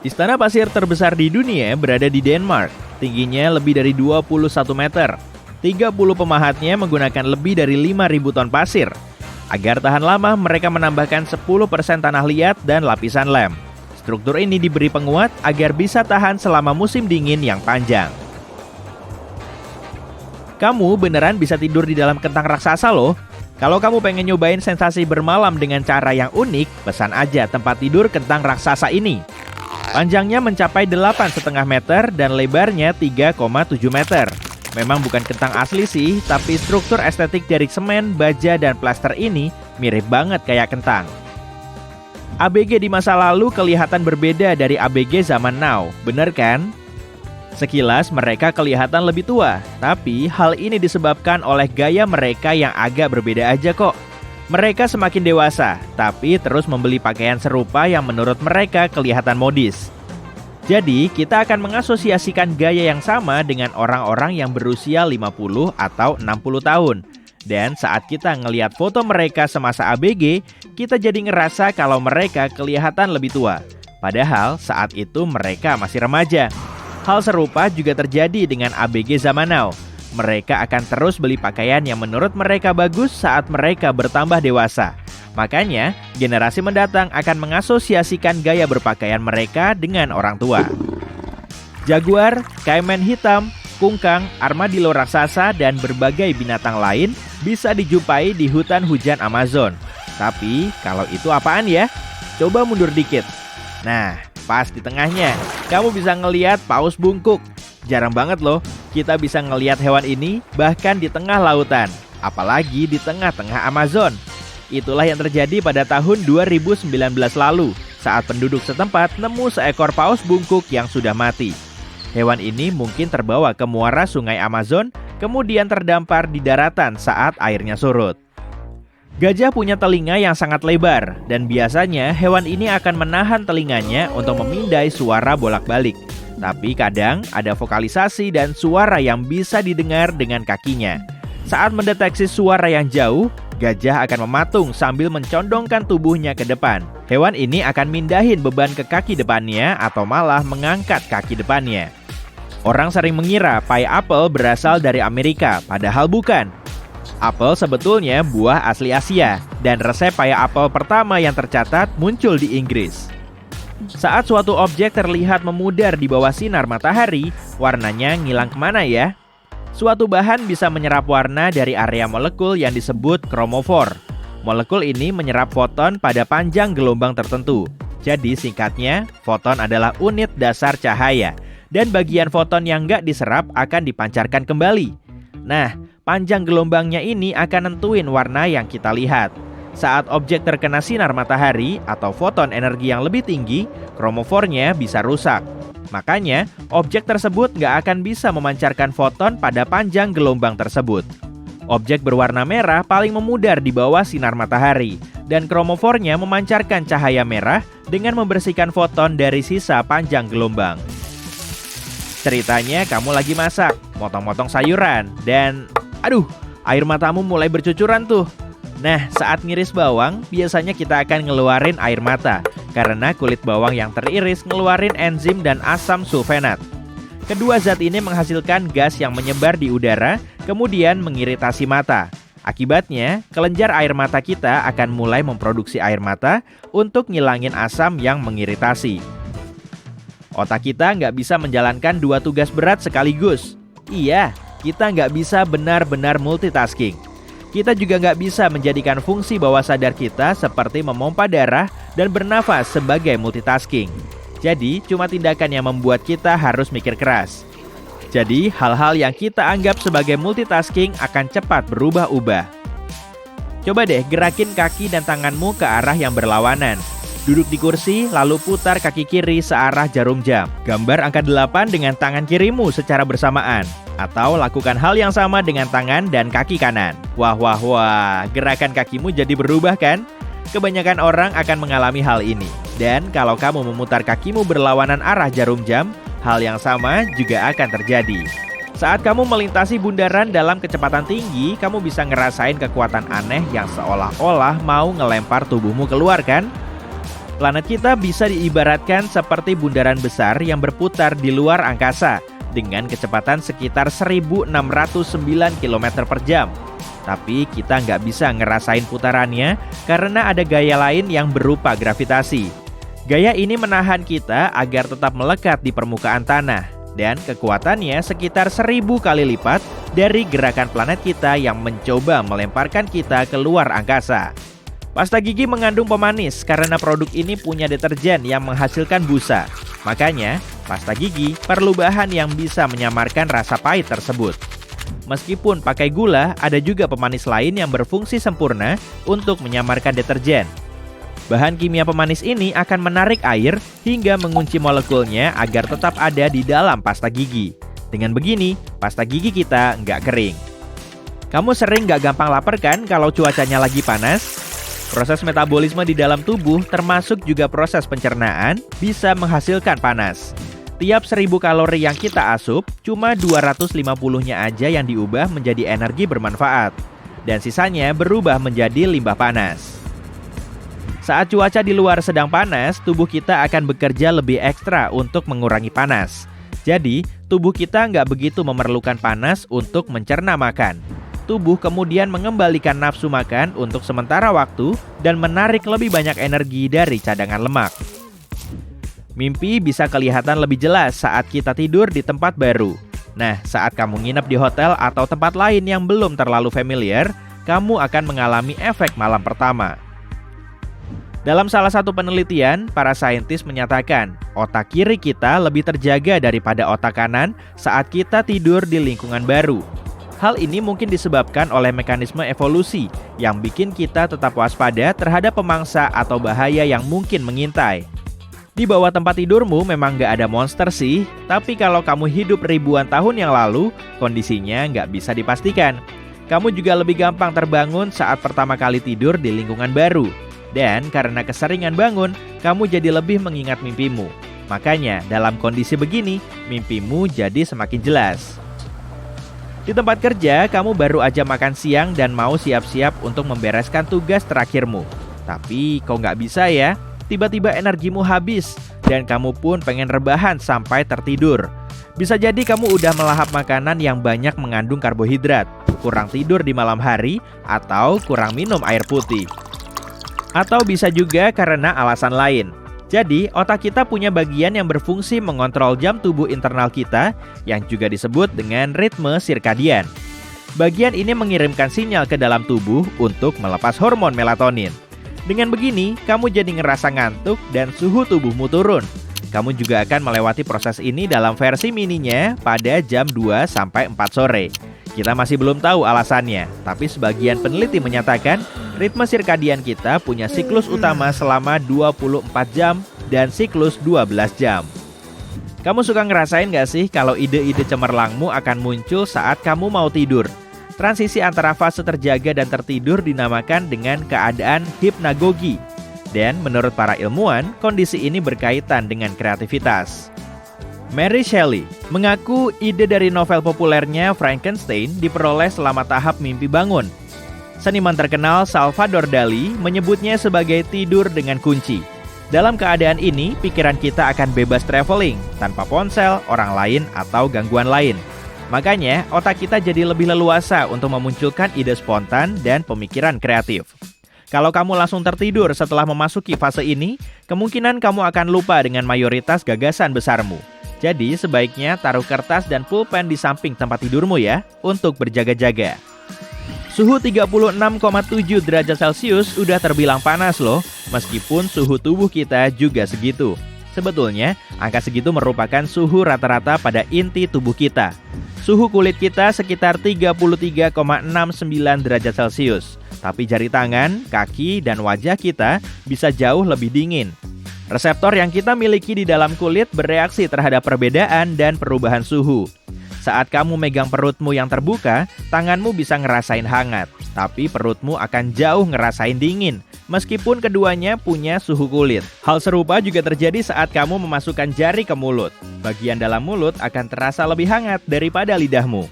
Istana pasir terbesar di dunia berada di Denmark. Tingginya lebih dari 21 meter. 30 pemahatnya menggunakan lebih dari 5.000 ton pasir. Agar tahan lama, mereka menambahkan 10% tanah liat dan lapisan lem. Struktur ini diberi penguat agar bisa tahan selama musim dingin yang panjang. Kamu beneran bisa tidur di dalam kentang raksasa loh. Kalau kamu pengen nyobain sensasi bermalam dengan cara yang unik, pesan aja tempat tidur kentang raksasa ini. Panjangnya mencapai 8,5 meter dan lebarnya 3,7 meter. Memang bukan kentang asli sih, tapi struktur estetik dari semen, baja, dan plaster ini mirip banget kayak kentang. ABG di masa lalu kelihatan berbeda dari ABG zaman now, bener kan? Sekilas mereka kelihatan lebih tua, tapi hal ini disebabkan oleh gaya mereka yang agak berbeda aja kok. Mereka semakin dewasa, tapi terus membeli pakaian serupa yang menurut mereka kelihatan modis. Jadi, kita akan mengasosiasikan gaya yang sama dengan orang-orang yang berusia 50 atau 60 tahun. Dan saat kita ngelihat foto mereka semasa ABG, kita jadi ngerasa kalau mereka kelihatan lebih tua. Padahal saat itu mereka masih remaja. Hal serupa juga terjadi dengan ABG zaman now. Mereka akan terus beli pakaian yang menurut mereka bagus saat mereka bertambah dewasa. Makanya, generasi mendatang akan mengasosiasikan gaya berpakaian mereka dengan orang tua. Jaguar, kaiman hitam, kungkang, armadillo raksasa, dan berbagai binatang lain bisa dijumpai di hutan hujan Amazon. Tapi, kalau itu apaan ya? Coba mundur dikit. Nah, pas di tengahnya, kamu bisa ngeliat paus bungkuk. Jarang banget loh, kita bisa ngeliat hewan ini bahkan di tengah lautan. Apalagi di tengah-tengah Amazon. Itulah yang terjadi pada tahun 2019 lalu, saat penduduk setempat nemu seekor paus bungkuk yang sudah mati. Hewan ini mungkin terbawa ke muara sungai Amazon, kemudian terdampar di daratan saat airnya surut. Gajah punya telinga yang sangat lebar, dan biasanya hewan ini akan menahan telinganya untuk memindai suara bolak-balik. Tapi kadang ada vokalisasi dan suara yang bisa didengar dengan kakinya. Saat mendeteksi suara yang jauh, gajah akan mematung sambil mencondongkan tubuhnya ke depan. Hewan ini akan mindahin beban ke kaki depannya atau malah mengangkat kaki depannya. Orang sering mengira pai apel berasal dari Amerika, padahal bukan. Apel sebetulnya buah asli Asia, dan resep pai apel pertama yang tercatat muncul di Inggris. Saat suatu objek terlihat memudar di bawah sinar matahari, warnanya ngilang kemana ya? Suatu bahan bisa menyerap warna dari area molekul yang disebut kromofor. Molekul ini menyerap foton pada panjang gelombang tertentu. Jadi singkatnya, foton adalah unit dasar cahaya, dan bagian foton yang nggak diserap akan dipancarkan kembali. Nah, panjang gelombangnya ini akan nentuin warna yang kita lihat. Saat objek terkena sinar matahari atau foton energi yang lebih tinggi, kromofornya bisa rusak. Makanya, objek tersebut nggak akan bisa memancarkan foton pada panjang gelombang tersebut. Objek berwarna merah paling memudar di bawah sinar matahari, dan kromofornya memancarkan cahaya merah dengan membersihkan foton dari sisa panjang gelombang. Ceritanya kamu lagi masak, motong-motong sayuran, dan air matamu mulai bercucuran tuh. Nah, saat ngiris bawang, biasanya kita akan ngeluarin air mata karena kulit bawang yang teriris ngeluarin enzim dan asam sulfenat. Kedua zat ini menghasilkan gas yang menyebar di udara, kemudian mengiritasi mata. Akibatnya, kelenjar air mata kita akan mulai memproduksi air mata untuk ngilangin asam yang mengiritasi. Otak kita nggak bisa menjalankan dua tugas berat sekaligus. Iya, kita nggak bisa benar-benar multitasking. Kita juga nggak bisa menjadikan fungsi bawah sadar kita seperti memompa darah dan bernafas sebagai multitasking. Jadi, cuma tindakan yang membuat kita harus mikir keras. Jadi, hal-hal yang kita anggap sebagai multitasking akan cepat berubah-ubah. Coba deh gerakin kaki dan tanganmu ke arah yang berlawanan. Duduk di kursi, lalu putar kaki kiri searah jarum jam. Gambar angka 8 dengan tangan kirimu secara bersamaan. Atau lakukan hal yang sama dengan tangan dan kaki kanan. Wah, gerakan kakimu jadi berubah kan? Kebanyakan orang akan mengalami hal ini. Dan kalau kamu memutar kakimu berlawanan arah jarum jam, hal yang sama juga akan terjadi. Saat kamu melintasi bundaran dalam kecepatan tinggi, kamu bisa ngerasain kekuatan aneh yang seolah-olah mau ngelempar tubuhmu keluar kan? Planet kita bisa diibaratkan seperti bundaran besar yang berputar di luar angkasa dengan kecepatan sekitar 1.609 km per jam. Tapi kita nggak bisa ngerasain putarannya karena ada gaya lain yang berupa gravitasi. Gaya ini menahan kita agar tetap melekat di permukaan tanah, dan kekuatannya sekitar 1.000 kali lipat dari gerakan planet kita yang mencoba melemparkan kita ke luar angkasa. Pasta gigi mengandung pemanis karena produk ini punya deterjen yang menghasilkan busa. Makanya, pasta gigi perlu bahan yang bisa menyamarkan rasa pahit tersebut. Meskipun pakai gula, ada juga pemanis lain yang berfungsi sempurna untuk menyamarkan deterjen. Bahan kimia pemanis ini akan menarik air hingga mengunci molekulnya agar tetap ada di dalam pasta gigi. Dengan begini, pasta gigi kita nggak kering. Kamu sering nggak gampang lapar kan kalau cuacanya lagi panas? Proses metabolisme di dalam tubuh termasuk juga proses pencernaan bisa menghasilkan panas. Tiap 1.000 kalori yang kita asup, cuma 250-nya aja yang diubah menjadi energi bermanfaat. Dan sisanya berubah menjadi limbah panas. Saat cuaca di luar sedang panas, tubuh kita akan bekerja lebih ekstra untuk mengurangi panas. Jadi, tubuh kita nggak begitu memerlukan panas untuk mencerna makan. Tubuh kemudian mengembalikan nafsu makan untuk sementara waktu dan menarik lebih banyak energi dari cadangan lemak. Mimpi bisa kelihatan lebih jelas saat kita tidur di tempat baru. Nah, saat kamu nginep di hotel atau tempat lain yang belum terlalu familiar, kamu akan mengalami efek malam pertama. Dalam salah satu penelitian, para saintis menyatakan otak kiri kita lebih terjaga daripada otak kanan saat kita tidur di lingkungan baru. Hal ini mungkin disebabkan oleh mekanisme evolusi yang bikin kita tetap waspada terhadap pemangsa atau bahaya yang mungkin mengintai. Di bawah tempat tidurmu memang nggak ada monster sih, tapi kalau kamu hidup ribuan tahun yang lalu, kondisinya nggak bisa dipastikan. Kamu juga lebih gampang terbangun saat pertama kali tidur di lingkungan baru. Dan karena keseringan bangun, kamu jadi lebih mengingat mimpimu. Makanya dalam kondisi begini, mimpimu jadi semakin jelas. Di tempat kerja, kamu baru aja makan siang dan mau siap-siap untuk membereskan tugas terakhirmu. Tapi kok nggak bisa ya? Tiba-tiba energimu habis dan kamu pun pengen rebahan sampai tertidur. Bisa jadi kamu udah melahap makanan yang banyak mengandung karbohidrat, kurang tidur di malam hari, atau kurang minum air putih. Atau bisa juga karena alasan lain. Jadi, otak kita punya bagian yang berfungsi mengontrol jam tubuh internal kita yang juga disebut dengan ritme sirkadian. Bagian ini mengirimkan sinyal ke dalam tubuh untuk melepas hormon melatonin. Dengan begini, kamu jadi ngerasa ngantuk dan suhu tubuhmu turun. Kamu juga akan melewati proses ini dalam versi mininya pada jam 2-4 sore. Kita masih belum tahu alasannya, tapi sebagian peneliti menyatakan ritme sirkadian kita punya siklus utama selama 24 jam dan siklus 12 jam. Kamu suka ngerasain gak sih kalau ide-ide cemerlangmu akan muncul saat kamu mau tidur? Transisi antara fase terjaga dan tertidur dinamakan dengan keadaan hipnagogi. Dan menurut para ilmuwan, kondisi ini berkaitan dengan kreativitas. Mary Shelley mengaku ide dari novel populernya Frankenstein diperoleh selama tahap mimpi bangun. Seniman terkenal Salvador Dali menyebutnya sebagai tidur dengan kunci. Dalam keadaan ini, pikiran kita akan bebas traveling, tanpa ponsel, orang lain, atau gangguan lain. Makanya, otak kita jadi lebih leluasa untuk memunculkan ide spontan dan pemikiran kreatif. Kalau kamu langsung tertidur setelah memasuki fase ini, kemungkinan kamu akan lupa dengan mayoritas gagasan besarmu. Jadi, sebaiknya taruh kertas dan pulpen di samping tempat tidurmu ya, untuk berjaga-jaga. Suhu 36,7 derajat Celcius udah terbilang panas loh, meskipun suhu tubuh kita juga segitu. Sebetulnya, angka segitu merupakan suhu rata-rata pada inti tubuh kita. Suhu kulit kita sekitar 33,69 derajat Celcius. Tapi jari tangan, kaki, dan wajah kita bisa jauh lebih dingin. Reseptor yang kita miliki di dalam kulit bereaksi terhadap perbedaan dan perubahan suhu. Saat kamu megang perutmu yang terbuka, tanganmu bisa ngerasain hangat. Tapi perutmu akan jauh ngerasain dingin, meskipun keduanya punya suhu kulit. Hal serupa juga terjadi saat kamu memasukkan jari ke mulut. Bagian dalam mulut akan terasa lebih hangat daripada lidahmu.